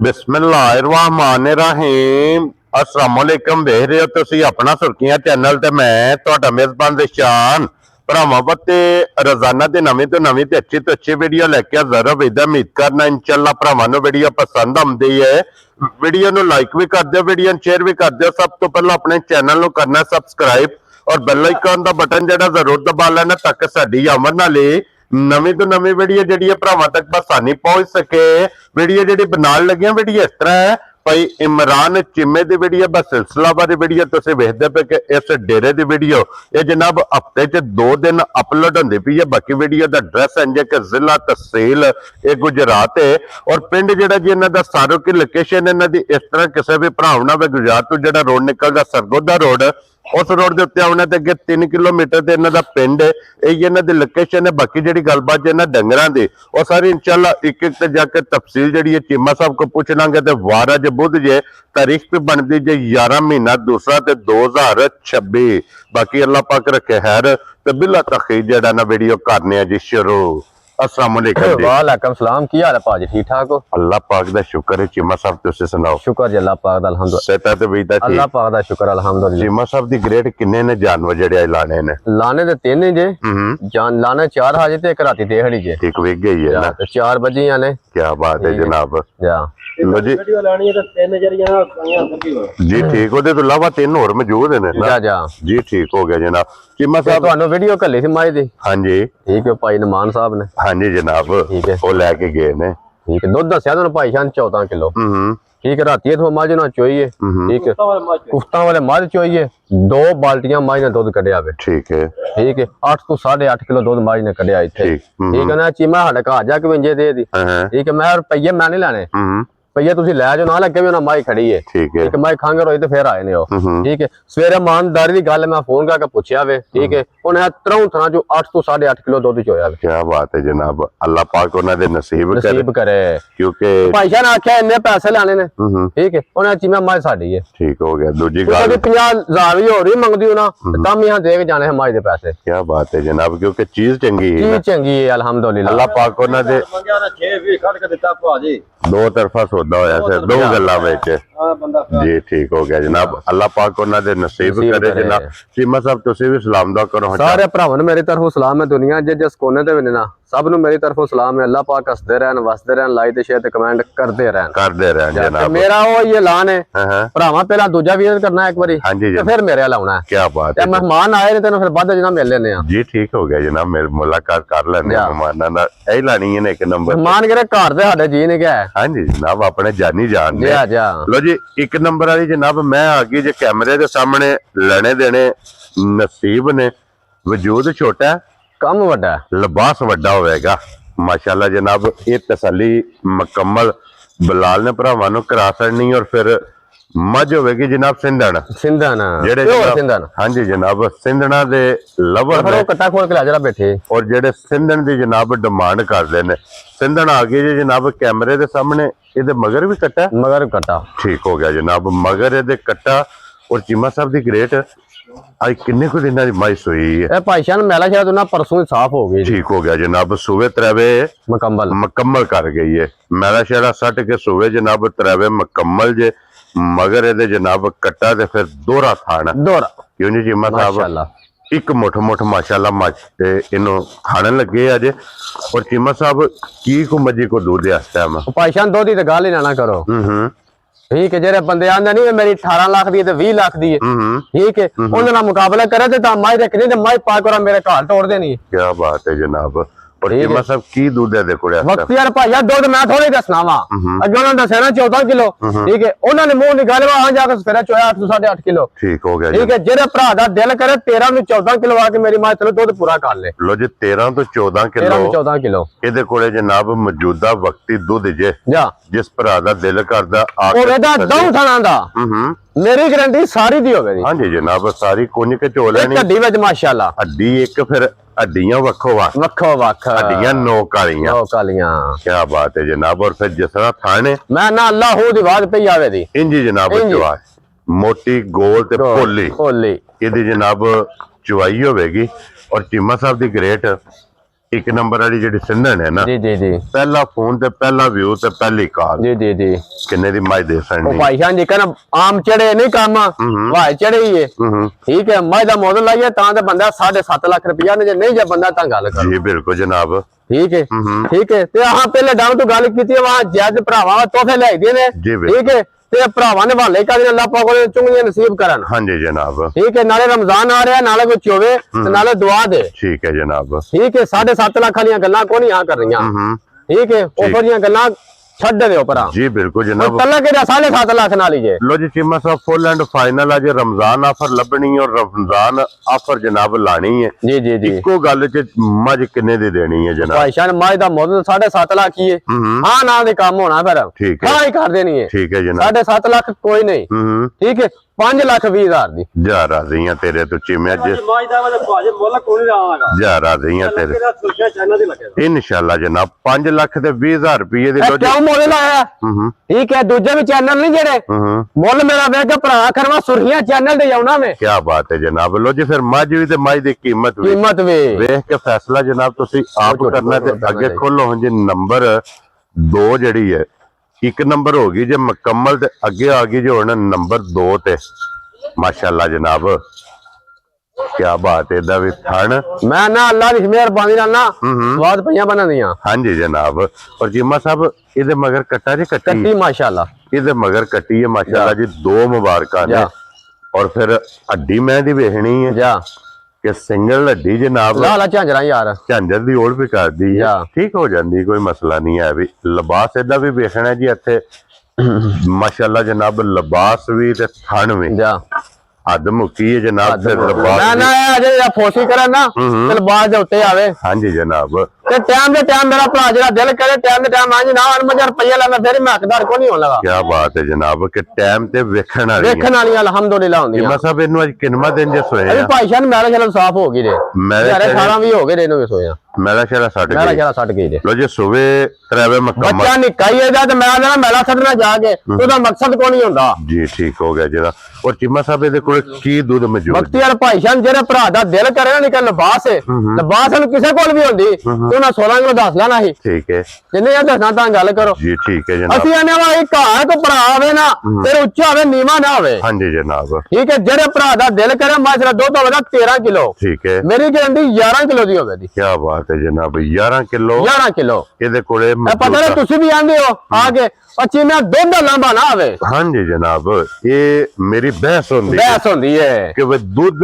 बिस्मिल्लाहिर्रहमानिर्रहीम अस्सलाम वालेकुम। देख रहे हो तुसी अपना सुर्खियां चैनल ते मैं तुहाडा मेजबान दिशान भरावां बत्ते रोजाना दी नवीं तो नवीं ते अच्छी वीडियो लेके हाजिर हो। उम्मीद करना इंशाअल्लाह भरावां नूं वीडियो पसंद आउंदी है। वीडियो नूं लाइक भी कर दिओ, वीडियो नूं शेयर भी कर दिओ। सब तो पहले अपने चैनल नूं करना सब्सक्राइब और बेल आइकन दा बटन जेड़ा जरूर दबा लेना ताकि साडी आमद नाल नवीं तो नवीं वीडियो जी भरावां तक बसानी पहुंच सके। वीडियो जी बनाने लगे वीडियो इस तरह है भाई इमरान चीमे की वीडियो बस सिलसिलावार वीडियो तुम वेखते पे कि इस डेरे की वीडियो ये जनाब हफ्ते च 2 दिन अपलोड होंगी पी है। बाकी वीडियो का एड्रैस है कि जिला तहसील ये गुजरात है और पिंड जो जी इन्हों का सारो की लोकेशन इन्हों की इस तरह किसी भी भराव ना गुजरात तो जो रोड निकलता सरगोदा रोड उस रोड के उत्ते आने ते अगे 3 किलोमीटर से इन्हों का पिंड है। यही इन्हों की लोकेशन है। बाकी जी गलबात इन्होंने डंगर की और सारी इंशाल्लाह एक एक जाके तफसील जी चीमा साहब को पूछ लांगे। तो वार अज बुध जे तारीख भी बनती जे 11 महीना दूसरा ते 2026। बाकी अल्लाह पाक रखे खैर तो बिला तखीर जड़ा ना वीडियो करने जी शुरू। अस्सलाम वालेकुम जी। वालेकुम सलाम। की हाल है पाजी? ठीक ठाक हो? अल्लाह पाक दा शुक्र है। चीमा साहब तुसी सुनाओ? शुक्र जी अल्लाह पाक दा अल्हम्दुलिल्लाह। तो भी अल्लाह पाक दा शुक्र अल्हम्दुलिल्लाह। चीमा साहब दी ग्रेड किन्ने ने जानवर जड़े लाने ने? लाने ते 3 जे जान लाने 4 हाजे ते एक राती देहड़ी जे ठीक वेग गई है ना? तो 4 बजे आने। क्या बात है जनाब। जा लो जी वीडियो लानी है तो 3 जरिया जी ठीक हो तो अलावा 3 और मौजूद है ना? जा जा जी ठीक हो गया जनाब। चीमा ते साहब ਤੁਹਾਨੂੰ ਵੀਡੀਓ ਕੱਲੀ ਸੀ ਮਾਈ ਦੀ? हाँ जी ਠੀਕ ਹੈ ਭਾਈ ਨਮਾਨ ਸਾਹਿਬ ਨੇ। हाँ जी जनाब ठीक है। वो लैके गए ने। ਠੀਕ ਹੈ ਦੁੱਧ ਦੱਸਿਆ ਤੁਹਾਨੂੰ ਭਾਈ ਸ਼ਾਨ 14 ਕਿਲੋ। ठीक है राती इथों मझ ना चोइए। ठीक है कुफ्ता वाले मझ चोइए 2 बाल्टियां मझ ने दूध कढ़िया वे। ठीक है 8 तो 8.5 किलो दूध मझ ने कढ़िया इत्थे। ठीक है ना चीमा साडे घर जा के विंजे दे दी। ठीक है मैं रुपये मैं नहीं लाने भैया तुसी लै जाओ ना लगे भी ना माई खड़ी है। ठीक है एक माई खांगर होई ते फिर आए ने ओ। ठीक है सवेरे ईमानदारी दी गल मैं फोन करके पूछया वे। ठीक है उन्हें 3 थना जो 8 तो 8.5 किलो दूध चोया वे। क्या बात है जनाब। अल्लाह पाक उन्हां दे नसीब करे क्योंकि भाईशा ने आख्या इन्ने पैसे लाने ने। ठीक है उन्हें चीमा माई साडी है। ठीक हो गया। दूजी गल 50,000 भी और ही मंगदी हो ना तम यहां दे के जाने हैं माई दे पैसे। क्या बात है जनाब क्योंकि चीज चंगी है चीज चंगी है अल्हम्दुलिल्लाह। अल्लाह पाक उन्हां दे 6 भी खड़ के दिता भाजी 2 तरफा सौदा होया से 2 गल्लां विच। हां बंदा जी ठीक हो गया जनाब। अल्लाह पाक उन्हां दे नसीब करे जनाब। चीमा साहब तुसी भी सलाम दुआ करो। सारे भरावां नूं मेरी तरफों सलाम है। दुनिया जिस कोने ते भी ना सब नूं मेरी तरफों सलाम है। अल्लाह पाक हसदे रहन वसदे रहन लाइक ते शेयर ते कमेंट करते रहन जनाब। मेरा वो ये ऐलान है भरावां पहला दूजा विजिट करना एक बारी ते फिर मेरे लाउणा है। क्या बात है। मेहमान आए ने तेन फिर बाद जना मिल लेने जी ठीक हो गया जनाब। मेरी मुलाकात कर लेने मेहमानां नाल यही लानी है एक नंबर। मेहमान केरे घर दे साडे जी ने क्या है? हां जी जनाब अपने जानी जान ने। जा लो जी एक नंबर वाली जनाब मैं आ गई जे कैमरे के सामने लेने देने नसीब ने। वजूद छोटा है कम वड्डा लिबास वड्डा होएगा माशाल्लाह जनाब। ये तसल्ली मुकम्मल बिलाल ने भरावां नूं करा छड़नी और फिर मझ होगी जनाब सिंधन सिंधन। हाँ जी जनाब सिंधना दे लवर कट्टा खोल के जरा बैठे और जेडे सिंधन दी जनाब डिमांड करते हैं। सिंधन आ गई जी जनाब कैमरे दे सामने। ये मगर भी कट्टा मगर कट्टा ठीक हो गया जनाब। मगर ये कट्टा और चीमा साहब दी ग्रेट आज किन्ने को दिन माई सोई है भाईशान मैला शायद ना परसों ही साफ हो गई। ठीक हो गया जनाब। सुबह त्रैवे मुकम्मल कर गई है। मैला शेड़ा सट के सुबह जनाब त्रैवे मुकम्मल जे मगर ये जनाब कट्टा ते फिर दोहरा थाना क्यों जी चीमा साहब एक मुठ माशाल्लाह मच इन्हों खाने लगे अज। और चीमा साहब की को मजी को दूध इस टाइम भाईशान दूध की तो गल ही ना करो। ठीक है जेरे बंदे आंदे नहीं मेरी 18 लाख दी है 20 लाख दी है। ठीक है उन्हें मुकाबला करे तो माई रखनी तो माई पाक और मेरे घर तोड़ देनी। क्या बात है जनाब। और चीमा साहब की दूध है देखो वक्त यार भाईया दूध मैं थोड़ी दसना वा अगे उन्होंने दसिया ना 14 किलो। ठीक है उन्होंने मुंह निकाले वहां जाकर फिर चोया 8 से 8.5 किलो। ठीक हो गया। ठीक है जेरे भरा दा दिल करे 13 ਨੂੰ 14 किलो आके मेरी मां चलो दूध पूरा कर ले। लो जी 13 ਤੋਂ 14 किलो ਇਹਦੇ ਕੋਲੇ ਜਨਾਬ ਮੌਜੂਦਾ ਵਕਤੀ ਦੁੱਧ ਜੇ ਜਾ ਜਿਸ ਭਰਾ ਦਾ ਦਿਲ ਕਰਦਾ ਆ ਕੇ ਉਹਦਾ ਦੌਂ ਥਾਣਾ ਦਾ मेरी गारंटी सारी दी होगी। हाँ जी जनाब सारी कोनी के चो लेनी हड्डी विच माशाल्लाह हड्डी एक फिर हड्डियां वक्खो वक्ख हड्डियां नोक वालियां। क्या बात है जनाब। और फिर जिस तरह थाने मैं ना अल्लाह हू दी आवाज पई आवे दी इंजी जनाब चवाई मोटी गोल ते पोली इहदी जनाब चवाई होवेगी। और चीमा साहब दी ग्रेट ਇੱਕ ਨੰਬਰ ਵਾਲੀ ਜਿਹੜੀ ਸਿੰਧਣ ਹੈ ਨਾ, ਜੀ ਜੀ ਜੀ ਪਹਿਲਾ ਫੋਨ ਤੇ ਪਹਿਲਾ ਵਿਊ ਤੇ ਪਹਿਲੀ ਕਾਲ, ਜੀ ਜੀ ਜੀ ਕਿੰਨੇ ਦੀ ਮੱਝ ਦੇ ਉਹ ਸਕਣੀ? ਭਾਈ ਜਾਨ ਜੀ ਕਹਿੰਦਾ ਆਮ ਚੜੇ ਨਹੀਂ ਕੰਮ ਭਾਈ ਚੜੇ ਹੀ ਹੈ। ਠੀਕ ਹੈ, ਮੱਝ ਦਾ ਮੁੱਲ ਲਾਈਏ ਤਾਂ ਤੇ ਬੰਦਾ 7.5 ਲੱਖ ਰੁਪਇਆ ਨੇ, ਜੇ ਨਹੀਂ ਜੇ ਬੰਦਾ ਤਾਂ ਗੱਲ ਕਰ। ਜੀ ਬਿਲਕੁਲ ਜਨਾਬ। ਠੀਕ ਹੈ ਠੀਕ ਹੈ। ਤੇ ਆਹ ਪਹਿਲੇ ਡਾਊਨ ਤੋਂ ਗੱਲ ਕੀਤੀ ਵਾ ਜੱਜ ਭਰਾਵਾਂ ਤੋਹਫੇ ਲੈ ਦੇ ਨੇ। ਜੀ ਬਿਲਕੁਲ। ਠੀਕ ਹੈ, ਤੇ ਭਰਾਵਾਂ ਨੇ ਵਾਲੇ ਕਰਦੇ ਅੱਲਾਹ ਪਾਕ ਕੋਲ ਚੁੰਗੀਆਂ ਨਸੀਬ ਕਰਨ। ਹਾਂਜੀ ਜਨਾਬ। ਠੀਕ ਹੈ, ਨਾਲੇ ਰਮਜ਼ਾਨ ਆ ਰਿਹਾ, ਨਾਲੇ ਕੋਈ ਚੋਵੇ ਤੇ ਨਾਲੇ ਦੁਆ ਦੇ। ਠੀਕ ਹੈ ਜਨਾਬ। ਠੀਕ ਹੈ, 7.5 ਲੱਖ ਦੀਆਂ ਗੱਲਾਂ ਕੋਈ ਨਹੀਂ ਆ ਕਰ ਰਹੀਆਂ। ਠੀਕ ਹੈ, ਉਪਰ ਦੀਆਂ ਗੱਲਾਂ ਛੱਡ ਦਿਓ ਭਰਾ। ਜੀ ਬਿਲਕੁਲ ਜਨਾਬ। ਤੱਲਾ ਕਿਹੜਾ 7.5 ਲੱਖ ਨਾਲ ਹੀ ਜੇ। लो जी चीमा साहब, फुल एंड फाइनल अज रमजान ऑफर लभनी और रमजान ऑफर जनाब लानी है। जी जी जी इको गल च मझ किन्ने दी देनी है जनाब? भाईशान मझ दा मुੱਲ 7.5 ਲੱਖ ही है। हाँ ना दे काम होना फिर। ठीक है। हाँ ही कर देनी है। ठीक है जनाब। 7.5 ਲੱਖ कोई नहीं। ठीक है, 5,20,000 दी। जा राजी हैं तेरे तो चीमे ਅੱਜ ਮਾਜ ਦਾ ਵਾ ਭਾਜੀ ਮੁੱਲ ਕੋਈ ਨਹੀਂ ਆਵਾਂਗਾ। जा राजी हैं तेरे ਕਿਹੜਾ ਸੁਰਖਿਆ ਚੈਨਲ ਦੀ ਲੱਗਿਆ। इंशाल्लाह जनाब। 5,20,000 रुपये दी लो जी। क्यों मुੱਲ लाया? ठीक है, दूजे भी चैनल नहीं जेड़े मुੱਲ मेरा वे के भरा करवा सुर्खियां चैनल दे जाऊना मैं। क्या बात है जनाब। लो जी फिर मझ भी ते मझ दी कीमत भी कीमत वे वेख के फैसला जनाब तुसी आप करना ते अगे खोलो। हुण जी नंबर 2 जड़ी है, एक नंबर होगी जे मुकम्मल ते अगे आ गई जो हुण नंबर 2 ते माशाअल्लाह जनाब। क्या बात है। इदा भी थण मैं ना अल्लाह दी मेहरबानी नाल ना स्वाद पईयां बना दियां। हाँ जी जनाब। और जीमा साहब इहदे मगर कट्टा जी कट्टी कट्टी माशाअल्लाह इहदे मगर कट्टी है माशाअल्लाह जी। 2 मुबारकां ने। और फिर हड्डी मैं दी वेखनी है जा कि सिंगल हड्डी जनाब ला ला झांजरा यार झांझर दी ओढ़ भी कर दी है, ठीक हो जाती, कोई मसला नहीं है। भी लिबास इहदा भी वेखना है जी इत्थे माशाअल्लाह जनाब। लिबास भी ते थण भी जा हद मुक्की है जनाब। ते लिबास ना ना अजे या फोसी करे ना चल बाज दे उत्ते आवे। हाँ जी जनाब। ते टाइम दे टाइम मेरा भरा जेड़ा दिल करे टाइम दे टाइम आज ना 1000 रुपया लेना फिर मैं हकदार को नहीं होन लगा। क्या बात है जनाब कि टाइम ते वेखण वाली है। देखण वाली अल्हम्दुलिल्लाह होंदी जीमा साहब इन्हू अज किनवा दिन जे सोए अभी भाईशान मेरा चलो साफ हो गई रे। मेरे यार 18 भी हो गए रे नु सोया मेरा शेरा सट मेरा गई। चला सट गई रे। लो जी सुबह 3 मुकम्मल। बच्चा निक्का ही है जा ते मैं ना मेला छड़ना जाके ओदा मकसद को नहीं होंदा। जी ठीक हो गया जरा। और चीमा साहब इहदे कोल की दूध मौजूद वक्त यार भाईशान जेरे भरा दा दिल करे ना निकल लिबास है लिबास नु किसे कोल भी होंदी तू ना 16 किलो दस लेना ही। ठीक है जिन्ने यार दसना तां गल करो। जी ठीक है जनाब। ਅਸੀਂ ਆਨੇ ਵਾ ਇੱਕ ਘਰ ਤੋਂ ਭਰਾ ਆਵੇ ਨਾ ਫਿਰ ਉੱਚਾ ਹੋਵੇ ਨੀਵਾ ਨਾ ਹੋਵੇ। हाँ जी जनाब। ਠੀਕ ਹੈ, ਜਿਹੜੇ ਭਰਾ ਦਾ ਦਿਲ ਕਰੇ ਮਾਜਰਾ ਦੁੱਧ ਹੋਵੇ 13 ਕਿਲੋ ठीक है। ਮੇਰੀ ਗਰੰਟੀ 11 ਕਿਲੋ ਦੀ ਹੋਵੇ ਦੀ। क्या बात है जनाब। 11 किलो 11 ਕਿਲੋ ਇਹਦੇ ਕੋਲੇ ਇਹ ਪਤਾ ਮੌਜੂਦ ਨਹੀਂ ਤੁਸੀਂ ਵੀ ਆਂਦੇ ਹੋ ਆ ਕੇ ਅੱਛੀ ਮੈਂ ਦੁੱਧ ਦਾ ਲਾਂਭਾ ਨਾ ਆਵੇ। हाँ जी जनाब। ये मेरी बहस होंदी है ਬਹਿਸ ਹੁੰਦੀ ਹੈ कि वे दूध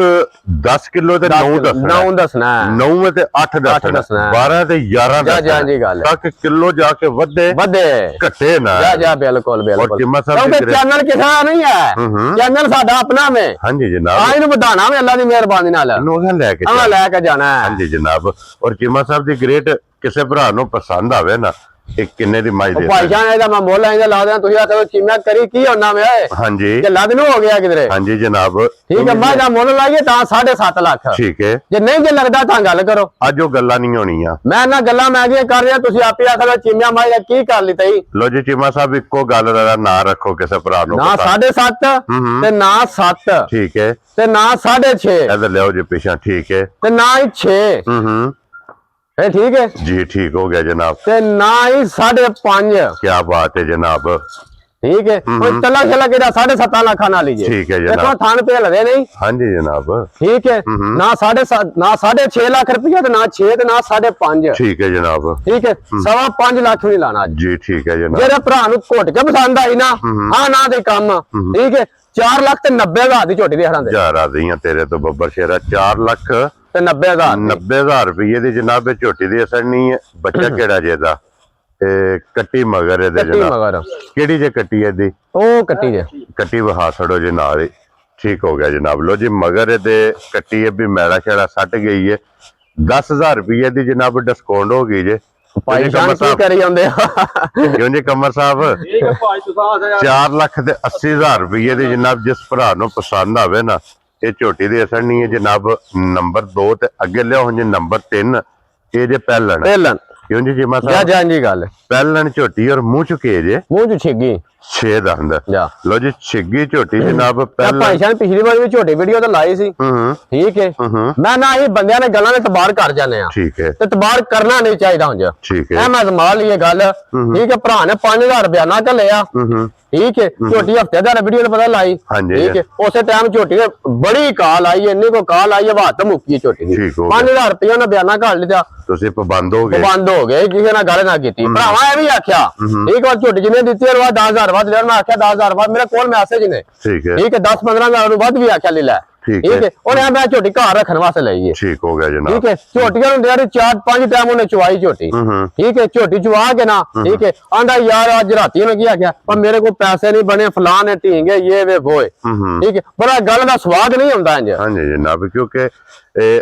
10 किलो ते 9 दसना 9 ਦੱਸਣਾ 9 ਤੇ 8 दसना दसना 12 ਤੇ 11 ਜਾ ਜਾ ਜੀ ਗੱਲ ਤੱਕ ਕਿਲੋ ਜਾ ਕੇ ਵਧੇ ਵਧੇ ਘਟੇ ਨਾ। ਜਾ ਜਾ ਬਿਲਕੁਲ ਬਿਲकुल। ਚੀਮਾ ਸਾਹਿਬ ਕਿਉਂਕਿ ਦੀ ਚੈਨਲ ਕਿਸੇ ਦਾ ਨਹੀਂ ਹੈ, ਚੈਨਲ ਸਾਡਾ ਆਪਣਾ ਵੇ। हाँ जी जनाब। ਆ ਇਹਨੂੰ ਵਧਾਣਾ ਵੇ ਅੱਲਾ ਦੀ ਮਿਹਰਬਾਨੀ ਨਾਲ नोगा लेके ਆ ਲੈ ਕੇ ਜਾਣਾ हाँ ਹੈ। जी जनाब। और चीमा साहब ਦੀ ग्रेट ਕਿਸੇ ਭਰਾ ਨੂੰ ਪਸੰਦ ਆਵੇ ਨਾ ਇਹ ਕਿੰਨੇ ਦੀ ਮਾਈ ਦੇ ਭਾਈ ਜਾਨ ਇਹਦਾ ਮੈਂ ਮੁੱਲ ਆਇਦਾ ਲਾ ਦਿਆਂ ਤੁਸੀਂ ਆਖੋ ਚੀਮਾ ਕਰੀ ਕੀ ਹੋਣਾ ਵੇ हाँ जी ਜੇ ਲੱਦ ਨੂੰ ਹੋ ਗਿਆ ਕਿਧਰੇ। हाँ जी जनाब। ਠੀਕ ਹੈ, ਮੈਂ ਦਾ ਮੁੱਲ ਲਾਈਏ ਤਾਂ 7.5 ਲੱਖ। ठीक है। ਜੇ ਨਹੀਂ ਜੇ ਲੱਗਦਾ ਤਾਂ ਗੱਲ ਕਰੋ। ਅੱਜ ਉਹ ਗੱਲਾਂ ਨਹੀਂ ਹੋਣੀਆਂ। ਮੈਂ ਨਾ ਗੱਲਾਂ ਮੈਂ ਕੀ ਕਰ ਰਿਹਾ ਤੁਸੀਂ ਆਪੇ ਆਖੋ ਚੀਮਾ ਮਾਈ ਦਾ ਕੀ ਕਰ ਲਈ ਤਈ ਲੋ ਜੀ ਚੀਮਾ ਸਾਹਿਬ ਇੱਕੋ ਗੱਲ ਦਾ ਨਾਂ ਰੱਖੋ ਕਿਸੇ ਭਰਾ ਨੂੰ ਨਾ ਪਸੰਦ। 7.5 ਤੇ ਨਾ 7 ਠੀਕ ਹੈ। ਤੇ ਨਾ 6.5 ਇਧਰ ਲਿਆਓ ਜੀ ਪਿਛਾ। ठीक है। ਤੇ ਨਾ ਹੀ 6 ਇਹ ਠੀਕ ਹੈ जी ठीक हो गया जनाब। ਤੇ ਨਾ ਹੀ 5.5 क्या बात है जनाब। ਠੀਕ ਹੈ। ਉਹ ਤਲਾ ਛਲਾ ਕਿਹੜਾ 7.5 ਲੱਖਾਂ ਨਾਲ ਹੀ ਜੇ। ठीक है जनाब। ਦੇਖੋ ਥਾਣ ਤੇ ਲਦੇ ਨਹੀਂ। हाँ जी जनाब। ਠੀਕ ਹੈ, ਨਾ 7.5 ਨਾ 6.5 ਲੱਖ ਰੁਪਇਆ ਤੇ ਨਾ 6 ਤੇ ਨਾ 5.5। ठीक है जनाब। ਠੀਕ ਹੈ, 5.5 ਲੱਖ ਵੀ ਨਹੀਂ ਲਾਣਾ ਅੱਜ। जी ठीक है जनाब। ਜਿਹੜੇ ਭਰਾ ਨੂੰ ਘੁੱਟ ਕੇ ਪਸੰਦ ਆਈ ਨਾ ਹਾਂ ਨਾ ਦੇ ਕੰਮ। ਠੀਕ ਹੈ, 4 ਲੱਖ ਤੇ 90,000 ਦੀ ਝੋਟੀ ਦੇ ਹਰਾਂ ਦੇ जा राजी हैं तेरे तो बब्बर शेरा। 4 ਲੱਖ ਤੇ 90,000 90,000 ਰੁਪਏ ਦੀ ਜਨਾਬ ਇਹ ਝੋਟੀ ਦੀ ਅਸਰ ਨਹੀਂ ਹੈ। ਬੱਚਾ ਕਿਹੜਾ ਜਿਹਦਾ ਕੱਟੀ ਮਗਰ ਇਹਦੇ ਕੱਟੀ ਜਨਾਬ। ਮਗਰ ਕਿਹੜੀ ਜੇ ਕੱਟੀ ਇਹਦੀ? ਉਹ ਕੱਟੀ ਜੇ ਕੱਟੀ ਵਹਾ ਛੜੋ ਜੀ ਨਾਲ ਹੀ। ਠੀਕ ਹੋ ਗਿਆ ਜਨਾਬ। ਲੋ ਜੀ ਮਗਰ ਇਹਦੇ ਕੱਟੀ ਇਹ ਵੀ ਮੈਲਾ ਸ਼ੇੜਾ ਸੱਟ ਗਈ ਹੈ। 10,000 ਰੁਪਏ ਦੀ ਜਨਾਬ ਡਿਸਕਾਊਂਟ ਹੋ ਗਈ ਜੇ। ਭਾਈ ਜਾਨ ਕੀ ਕਰੀ ਜਾਂਦੇ ਆ ਕਿਉਂ ਜੀ ਕਮਰ ਸਾਹਿਬ? ਠੀਕ ਹੈ ਭਾਈ ਤੁਸੀਂ ਆ 4 ਲੱਖ ਤੇ 80,000 ਰੁਪਏ ਦੀ ਜਨਾਬ ਜਿਸ ਭਰਾ ਨੂੰ ਪਸੰਦ ਆਵੇ ਨਾ ਇਹ ਝੋਟੀ ਦੀ ਅਸਰ ਨਹੀਂ ਹੈ ਜਨਾਬ। ਨੰਬਰ 2 ਤੇ ਅੱਗੇ ਲਿਆਓ ਹੁਣ ਜੀ ਨੰਬਰ 3 ਇਹ ਜੇ ਪਹਿਲਣ। ਕਿਉਂ ਜੀ ਚੀਮਾ ਜਾ ਸਾਹਿਬ ਜਾ ਜੀ ਗੱਲ ਪਹਿਲਣ ਝੋਟੀ ਔਰ ਮੂੰਹ ਚੁਕੇ ਜੇ ਮੂੰਹ ਚ ਛਿੱਗੀ 6 ਦੰਦ ਜਾ ਲੋ ਜੀ ਛਿੱਗੀ ਝੋਟੀ ਜਨਾਬ ਪਹਿਲਾਂ ਭਾਈ ਸਾਹਿਬ ਪਿਛਲੀ ਵਾਰ ਵੀ ਛੋਟੀ ਵੀਡੀਓ ਤਾਂ ਲਾਈ ਸੀ ਹੂੰ ਠੀਕ ਹੈ ਹੂੰ ਮੈਂ ਨਾ ਇਹ ਬੰਦਿਆਂ ਨੇ ਗੱਲਾਂ ਨੇ ਤਬਾਰ ਕਰ ਜਾਂਦੇ ਆ ਠੀਕ ਹੈ ਤੇ ਤਬਾਰ ਕਰਨਾ ਨਹੀਂ ਚਾਹੀਦਾ ਹੁੰਜ ਠੀਕ ਹੈ ਐ ਮੈਂ ਸੰਭਾਲ ਲਈ ਇਹ ਗੱਲ ਠੀਕ ਹੈ ਭਰਾ ਨੇ 5000 ਰੁਪਇਆ ਨਾ ਚੱਲਿਆ ਹੂੰ ਠੀਕ ਹੈ ਝੋਟੀ ਹਫਤੇ ਦਾ ਵੀਡੀਓ ਦਾ ਪਤਾ ਲਾਈ ਹਾਂਜੀ। ਠੀਕ ਹੈ ਉਸੇ ਟਾਈਮ ਝੋਟੀ ਨੇ ਬੜੀ ਕਾਲ ਆਈ ਇੰਨੀ ਕੋ ਕਾਲ ਆਈ ਹਵਾਤ ਮੁੱਕੀ ਝੋਟੀ ਦੀ ਠੀਕ ਹੋ ਗਿਆ। 5000 ਰੁਪਇਆ ਨਾ ਬਿਆਨਾ ਘਾਲ ਲਿਆ ਤੁਸੀਂ ਪਾਬੰਦ ਹੋ ਗਏ ਬੰਦ ਹੋ ਗਏ ਕਿਸੇ ਨਾਲ ਗੱਲ ਨਾ ਕੀਤੀ ਭਰਾਵਾ ਇਹ ਵੀ ਆਖਿਆ ਇੱਕ ਵਾਰ ਝੋਟੀ ਜਿਹਨੇ ਦਿੱਤੀ ਉਹ 10000 ਵੱਧ ਲਿਆ ਮੈਂ ਆਖਿਆ 10000 ਵੱਧ ਮੇਰੇ ਕੋਲ ਮੈਸੇਜ ਨੇ ਠੀਕ ਹੈ ਠੀਕ ਹੈ 10-15000 ਨੂੰ ਵੱਧ ਵੀ ਆਖਿਆ ਲੈ ਲੈ ਠੀਕ ਠੀਕ ਹੈ ਹੈ ਉਹਨੇ ਮੈਂ ਝੋਟੀ ਘਰ ਰੱਖਣ ਵਾਸਤੇ ਲਈ ਹੈ ਠੀਕ ਹੋ ਗਿਆ ਜਨਾਬ ਠੀਕ ਹੈ ਝੋਟੀਆਂ ਨੂੰ ਯਾਰ 4-5 ਟਾਈਮ ਉਹਨੇ ਚਵਾਈ ਝੋਟੀ ਹੂੰ ਠੀਕ ਹੈ ਝੋਟੀ ਚਵਾ ਕੇ ਨਾ ਠੀਕ ਹੈ ਆਂਦਾ ਯਾਰ ਅੱਜ ਰਾਤੀ ਉਹਨੇ ਕੀ ਆਖਿਆ ਪਰ ਮੇਰੇ ਕੋਲ ਪੈਸੇ ਨਹੀਂ ਬਣੇ ਫਲਾਨ ਹੈ ਢੀਂਗੇ ਇਹ ਵੇ ਵੋਏ ਹੂੰ ਠੀਕ ਹੈ ਪਰ ਇਹ ਗੱਲ ਦਾ ਸਵਾਦ ਨਹੀਂ ਹੁੰਦਾ ਇੰਜ ਹਾਂਜੀ ਜਨਾਬ ਕਿਉਂਕਿ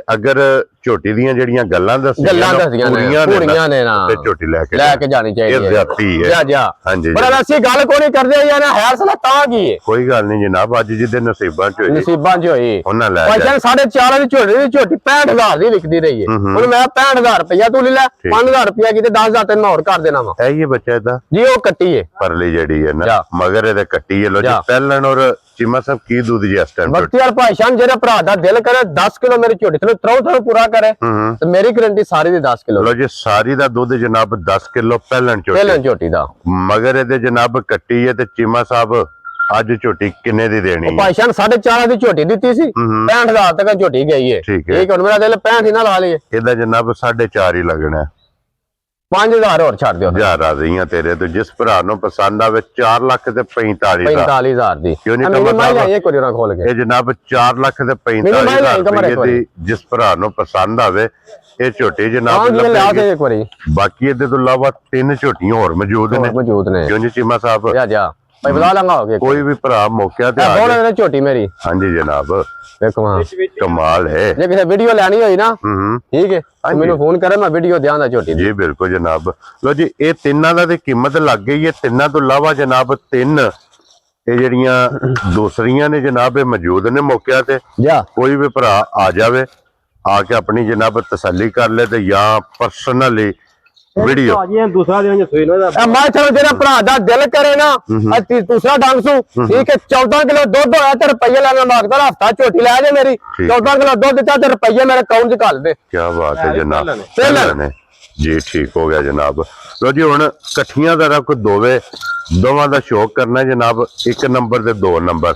ਅਗਰ ਝੋਟੀ ਦੀਆਂ ਜਿਹੜੀਆਂ ਗੱਲਾਂ ਦੱਸੀਆਂ ਪੂਰੀਆਂ ਨੇ ਨਾ ਤੇ ਝੋਟੀ ਲੈ ਕੇ ਜਾਣੀ ਚਾਹੀਦੀ ਇਹ ਜ਼ਿਆਦਤੀ ਹੈ ਜਾ ਜਾ ਹਾਂਜੀ ਪਰ ਅਸੀਂ ਗੱਲ ਕੋਈ ਨਹੀਂ ਕਰਦੇ ਯਾਰ ਹੈਰ ਸਲਾ ਤਾਂ ਕੀ ਹੈ ਕੋਈ ਗੱਲ ਨਹੀਂ ਜਨਾਬ ਅੱਜ ਜਿਹਦੇ ਨਸੀਬਾਂ ਚ ਹੋਈ ਨਸੀਬਾਂ ਚ ਹੋਈ ਉਹਨਾਂ ਲੈ ਭਾਈ ਜਾਨ 4.5 ਦੀ ਝੋਟੀ 65000 ਦੀ ਵਿਕਦੀ ਰਹੀ ਹੈ ਹੁਣ ਮੈਂ 65000 ਰੁਪਇਆ ਤੂੰ ਲੈ ਲੈ 5000 ਰੁਪਇਆ ਕਿਤੇ 10000 ਤੈਨੂੰ ਹੋਰ ਕਰ ਦੇਣਾ ਵਾ ਇਹ ਹੀ ਬੱਚਾ ਇਹਦਾ ਜੀ ਉਹ ਕੱਟੀ ਹੈ ਪਰਲੀ ਜਿਹੜੀ ਹੈ ਨਾ ਜਾ। ਮਗਰ ਇਹਦੇ ਕੱਟੀ ਹੈ ਲੋ ਜੀ ਜਾ। ਪਹਿਲਣ ਔਰ ਚੀਮਾ ਸਾਹਿਬ ਕੀ ਦੁੱਧ ਜੀ ਇਸ ਟਾਈਮ ਬਖਤੀ ਯਾਰ ਭਾਈ ਜਾਨ ਜਿਹੜਾ ਭਰਾ ਦਾ ਦਿਲ ਕਰੇ 10 ਕਿਲੋ ਮੇਰੀ ਝੋਟੀ ਤੇ ਤਰੋ ਪੂਰਾ ਕਰੇ ਹੂੰ ਤੇ ਮੇਰੀ ਗਰੰਟੀ ਸਾਰੀ ਦੀ 10 ਕਿਲੋ ਲੋ ਜੀ ਸਾਰੀ ਦਾ ਦੁੱਧ ਜਨਾਬ 10 ਕਿਲੋ ਪਹਿਲਣ ਚੋਟੀ ਪਹਿਲਾਂ ਝੋਟੀ ਦਾ ਮਗਰ ਇਹਦੇ ਜਨਾਬ ਕੱਟੀ ਹੈ ਤੇ ਚੀਮਾ ਸਾਹਿਬ ਅੱਜ ਝੋਟੀ ਕਿੰਨੇ ਦੀ ਦੇਣੀ ਹੈ ਭਾਈ ਜਾਨ 4.5 ਦੀ ਝੋਟੀ ਦਿੱਤੀ ਸੀ 65000 ਤੱਕ ਝੋਟੀ ਗਈ ਹੈ ਠੀਕ ਹੈ। ਠੀਕ ਹੁਣ ਮੇਰਾ ਦਿਲ 65 ਹੀ ਨਾ ਲਾ ਲਈਏ ਇਹਦਾ ਜਨਾਬ 4.5 ਹੀ ਲੱਗਣਾ 5000 ਹੋਰ ਛੱਡ ਦਿਓ ਹਜ਼ਾਰ ਆ ਰਹੀਆਂ ਤੇਰੇ ਤੋਂ ਜਿਸ ਭਰਾ ਨੂੰ ਪਸੰਦ ਆਵੇ 4 ਲੱਖ ਤੇ 45 ਦਾ 45000 ਦੀ ਕਿਉਂ ਨਹੀਂ ਮੈਨੂੰ ਕਮਾ ਮੈਂ ਇਹ ਕੋਰੀ ਨਾ ਖੋਲ ਕੇ ਇਹ ਜਨਾਬ 4 ਲੱਖ ਤੇ ਮੈਨੂੰ ਮੈਂ 45000 ਕਮਰੇ ਰੁਪਏ ਦੀ ਜਿਸ ਭਰਾ ਨੂੰ ਪਸੰਦ ਆਵੇ ਇਹ ਝੋਟੀ ਜਨਾਬ ਹਾਂ ਜੀ ਲਿਆ ਲੱਭੇਗੀ। ਕੇ ਇੱਕ ਵਾਰੀ ਬਾਕੀ ਇਹਦੇ ਤੋਂ ਇਲਾਵਾ 3 ਝੋਟੀਆਂ ਹੋਰ ਮੌਜੂਦ ਨੇ ਮੌਜੂਦ ਨੇ ਕਿਉਂ ਜੀ ਚੀਮਾ ਸਾਹਿਬ ਜਾ ਜਾ ਭਾਈ ਬਤਾ ਲਾਂਗਾ ਹੋ ਗਿਆ ਕੋਈ ਵੀ ਭਰਾ ਮੌਕਿਆ ਤੇ ਆ ਬਹੁਤ ਜਾਏ। ਨੇ ਝੋਟੀ ਮੇਰੀ ਹਾਂਜੀ ਜਨਾਬ ਵੇਖੋ ਹਾਂ ਕਮਾਲ ਹੈ ਜੇ ਕਿਸੇ ਵੀਡੀਓ ਲੈਣੀ ਹੋਈ ਨਾ ਹੂੰ ਠੀਕ ਹੈ ਤੇ ਮੈਨੂੰ ਫੋਨ ਕਰੇ ਮੈਂ ਵੀਡੀਓ ਦਿਆਂ ਦਾ ਝੋਟੀ ਦੀ ਜੀ ਬਿਲਕੁਲ ਜਨਾਬ ਲੋ ਜੀ ਇਹ ਤਿੰਨਾਂ ਦਾ ਤੇ ਕੀਮਤ ਲੱਗ ਗਈ ਹੈ ਤਿੰਨਾਂ ਤੋਂ ਇਲਾਵਾ ਜਨਾਬ 3 ਇਹ ਜਿਹੜੀਆਂ ਦੂਸਰੀਆਂ ਨੇ ਜਨਾਬ ਇਹ ਮੌਜੂਦ ਨੇ ਮੌਕਿਆਂ ਤੇ ਜਾ ਕੋਈ ਵੀ ਭਰਾ ਆ ਜਾਵੇ ਆ ਕੇ ਆਪਣੀ ਜਨਾਬ ਤਸੱਲੀ ਕਰ ਲੈ ਤੇ ਜਾਂ ਪਰਸਨਲੀ ਵੀਡੀਓ ਭਾਜੀ ਦੂਸਰਾ ਦਿਨ ਸੋਈ ਨਾ ਮੈਂ ਚਲੋ ਜਿਹੜਾ ਭਰਾ ਦਾ ਦਿਲ ਕਰੇ ਨਾ ਅੱਜ ਦੂਸਰਾ ਡੰਗ ਸੂ ਠੀਕ ਹੈ 14 ਕਿਲੋ ਦੁੱਧ ਹੋਇਆ ਤੇ ਰੁਪਈਏ ਲੈਣਾ ਮੰਗਦਾ ਹਫਤਾ ਝੋਟੀ ਲੈ ਜਾ ਮੇਰੀ 14 ਕਿਲੋ ਦੁੱਧ ਦਿੱਤਾ ਤੇ ਰੁਪਈਏ ਮੇਰੇ ਅਕਾਊਂਟ 'ਚ ਘੱਲ ਦੇ ਕੀ ਬਾਤ ਹੈ ਜਨਾਬ ਪਹਿਲਾਂ ਨੇ ਜੀ ਠੀਕ ਹੋ ਗਿਆ ਜਨਾਬ ਲੋ ਜੀ ਹੁਣ ਇਕੱਠੀਆਂ ਦਾ ਰੱਖ ਦੋਵਾਂ ਦਾ ਸ਼ੌਕ ਕਰਨਾ ਜਨਾਬ 1 ਨੰਬਰ ਤੇ 2 ਨੰਬਰ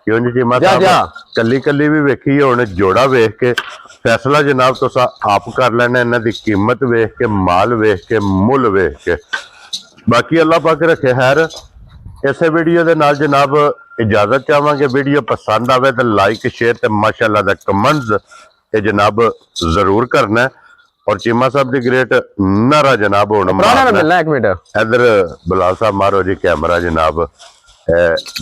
ਕਿਉਂ ਜੀ ਚੀਮਾ ਜਾ। ਸਾਹਿਬ ਕੱਲੀ ਵੀ ਵੇਖੀ ਹੁਣ ਜੋੜਾ ਵੇਖ ਕੇ ਫੈਸਲਾ ਜਨਾਬ ਤੁਸੀਂ ਆਪ ਕਰ ਲੈਣਾ ਇਹਨਾਂ ਦੀ ਕੀਮਤ ਵੇਖ ਕੇ ਮਾਲ ਵੇਖ ਕੇ ਮੁੱਲ ਵੇਖ ਕੇ ਬਾਕੀ ਅੱਲਾਹ ਪਾਕ ਰੱਖੇ ਖੈਰ ਇਸੇ ਵੀਡੀਓ ਦੇ ਨਾਲ ਜਨਾਬ ਇਜਾਜ਼ਤ ਚਾਹਾਂਗੇ ਵੀਡੀਓ ਪਸੰਦ ਆਵੇ ਤਾਂ ਲਾਈਕ ਸ਼ੇਅਰ ਤੇ ਮਾਸ਼ਾਅੱਲਾ ਦਾ ਕਮੈਂਟਸ ਇਹ ਜਨਾਬ ਜ਼ਰੂਰ ਕਰਨਾ ਔਰ ਚੀਮਾ ਸਾਹਿਬ ਦੀ ਗ੍ਰੇਟ ਨਾਰਾ ਜਨਾਬ ਹੁਣ ਪੁਰਾਣਾ ਮਿਲਣਾ 1 ਮਿੰਟ ਇਧਰ ਬਲਾਲ ਸਾਹਿਬ ਮਾਰੋ ਜੀ ਕੈਮਰਾ ਜਨਾਬ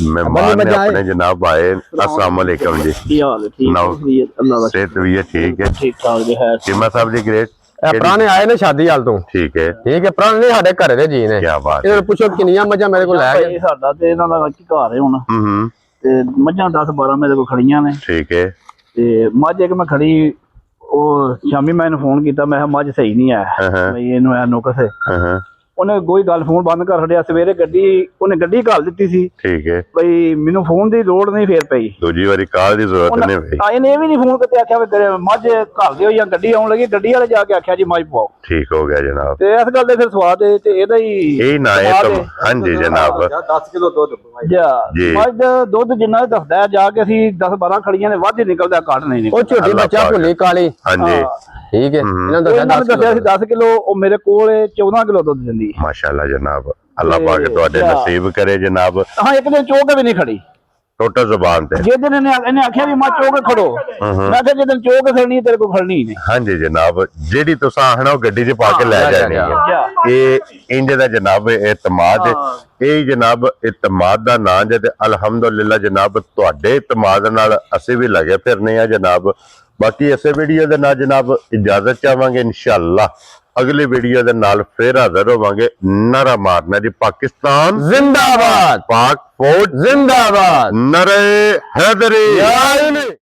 ਮਹਿਮਾਨ ਨੇ ਆਪਣੇ ਜਨਾਬ ਆਏ अस्सलाम वालेकुम जी ਕੀ ਹਾਲ ਹੈ ਠੀਕ ਨਾ ਹੈ ਅੱਲਾਹ ਦਾ सेहत भी है ठीक है ਠੀਕ ਠਾਕ ਜੀ ਹੈ चीमा साहब जी ग्रेट ਇਹ ਪੁਰਾਣੇ ਆਏ ਨੇ ਸ਼ਾਦੀ ਹਾਲ ਤੋਂ ठीक है ਠੀਕ ਹੈ ਪੁਰਾਣੇ ਸਾਡੇ ਘਰੇ ਦੇ ਜੀ ਨੇ क्या बात है ਇਹਨਾਂ ਨੂੰ ਪੁੱਛੋ ਕਿੰਨੀਆਂ ਮੱਝਾਂ ਮੇਰੇ ਕੋਲ ਲੈ ਗਏ ਇਹ ਸਾਡਾ ਤੇ ਇਹਨਾਂ ਦਾ ਕੀ ਘਰ ਹੈ ਹੁਣ ਤੇ ਮੱਝਾਂ 10 12 ਮੇਰੇ ਕੋਲ ਖੜੀਆਂ ਨੇ ठीक है ਤੇ ਮੱਝ ਇੱਕ ਮੈਂ ਖੜੀ ਉਹ ਸ਼ਾਮੀ ਮੈਂ ਇਹਨੂੰ ਫੋਨ ਕੀਤਾ ਮੈਂ ਕਿਹਾ ਮੱਝ ਸਹੀ ਨਹੀਂ ਆਇਆ ਬਈ ਇਹਨੂੰ ਐ ਨੁਕਸ ਹੈ ਉਹਨੇ ਕੋਈ ਗੱਲ ਫੋਨ ਬੰਦ ਕਰ ਛੱਡਿਆ ਸਵੇਰੇ ਉਹਨੇ ਗੱਡੀ ਘੱਲ ਦਿੱਤੀ ਸੀ ठीक है ਬਈ ਮੈਨੂੰ ਫੋਨ ਦੀ ਲੋੜ ਨਹੀਂ ਫੇਰ ਪਈ दूजी बारी कॉल की जरूरत नहीं भाई ਇਹਨੇ ਇਹ ਵੀ ਨਹੀਂ ਫੋਨ ਕਰਕੇ ਆਖਿਆ ਵੀ ਮੱਝ ਘੱਲ ਦਿਓ ਜਾਂ ਗੱਡੀ ਆਉਣ ਲੱਗੀ ਗੱਡੀ ਵਾਲੇ ਜਾ ਕੇ ਆਖਿਆ ਜੀ ਮੱਝ ਪਾਓ ठीक हो गया जनाब ਤੇ ਇਸ ਗੱਲ ਦੇ ਫਿਰ ਸਵਾਦ ਹੈ ਤੇ ਇਹਦਾ ਹੀ यही ना है तो हाँ जी जनाब 10 ਕਿਲੋ ਦੁੱਧ ਮੱਝ ਦਾ ਦੁੱਧ ਜਿੰਨਾ ਦੱਸਦਾ ਜਾ ਕੇ ਅਸੀਂ 10 12 ਖੜੀਆਂ ਨੇ ਵੱਧ ਹੀ ਨਿਕਲਦਾ ਘੱਟ ਨਹੀਂ ਨਿਕਲਦਾ ਉਹ ਝੋਟੀ ਬੱਚਾ ਭੁੱਲੀ ਕਾਲੀ हाँ जी ਠੀਕ ਹੈ ਇਹਨਾਂ ਦਾ ਇਹਨਾਂ ਨੇ ਦੱਸਿਆ ਸੀ 10 ਕਿਲੋ ਉਹ ਮੇਰੇ ਕੋਲ 14 ਕਿਲੋ ਦੁੱਧ ਦਿੰਦੀ ਹੈ माशाल्लाह जनाब अल्लाह पाक ਤੁਹਾਡੇ ਨਸੀਬ ਕਰੇ ਜਨਾਬ ਹਾਂ ਇੱਕ ਦਿਨ ਚੋਕ ਵੀ ਨਹੀਂ ਖੜੀ ਟੋਟਲ ਜ਼ੁਬਾਨ ਤੇ ਜੇ ਦਿਨ ਇਹਨੇ ਆਖਿਆ ਵੀ ਮੈਂ ਚੋਕ ਖੜੋ ਮੈਂ ਕਿਹਾ ਜੇ ਦਿਨ ਚੋਕ ਖੜਨੀ ਤੇਰੇ ਕੋਲ ਖੜਨੀ ਨਹੀਂ हाँ जी जनाब ਜਿਹੜੀ ਤੁਸੀਂ ਆਖਣਾ ਉਹ ਗੱਡੀ 'ਚ ਪਾ ਕੇ ਲੈ ਜਾਣੀ ਹੈ ਇਹ ਇੰਜ ਦਾ ਜਨਾਬ ਇਤਮਾਦ ਇਹ ਜਨਾਬ ਇਤਮਾਦ ਦਾ ਨਾਂ ਜੇ ਤੇ ਅਲਹਮਦੁਲਿਲਾ ਜਨਾਬ ਤੁਹਾਡੇ ਇਤਮਾਦ ਨਾਲ ਅਸੀਂ ਵੀ ਲੱਗੇ ਫਿਰਨੇ ਆ ਜਨਾਬ ਬਾਕੀ ਇਸੇ ਵੀਡੀਓ ਦੇ ਨਾਲ ਜਨਾਬ ਇਜਾਜ਼ਤ ਚਾਹਾਂਗੇ ਇਨਸ਼ਾਅੱਲਾ ਅਗਲੀ ਵੀਡੀਓ ਦੇ ਨਾਲ ਫੇਰ ਹਾਜ਼ਰ ਹੋਵਾਂਗੇ ਨਾਰਾ ਮਾਰਨਾ ਜੀ ਪਾਕਿਸਤਾਨ ਜ਼ਿੰਦਾਬਾਦ ਪਾਕ ਫੌਜ ਜ਼ਿੰਦਾਬਾਦ ਨਰੇ ਹੈਦਰੀ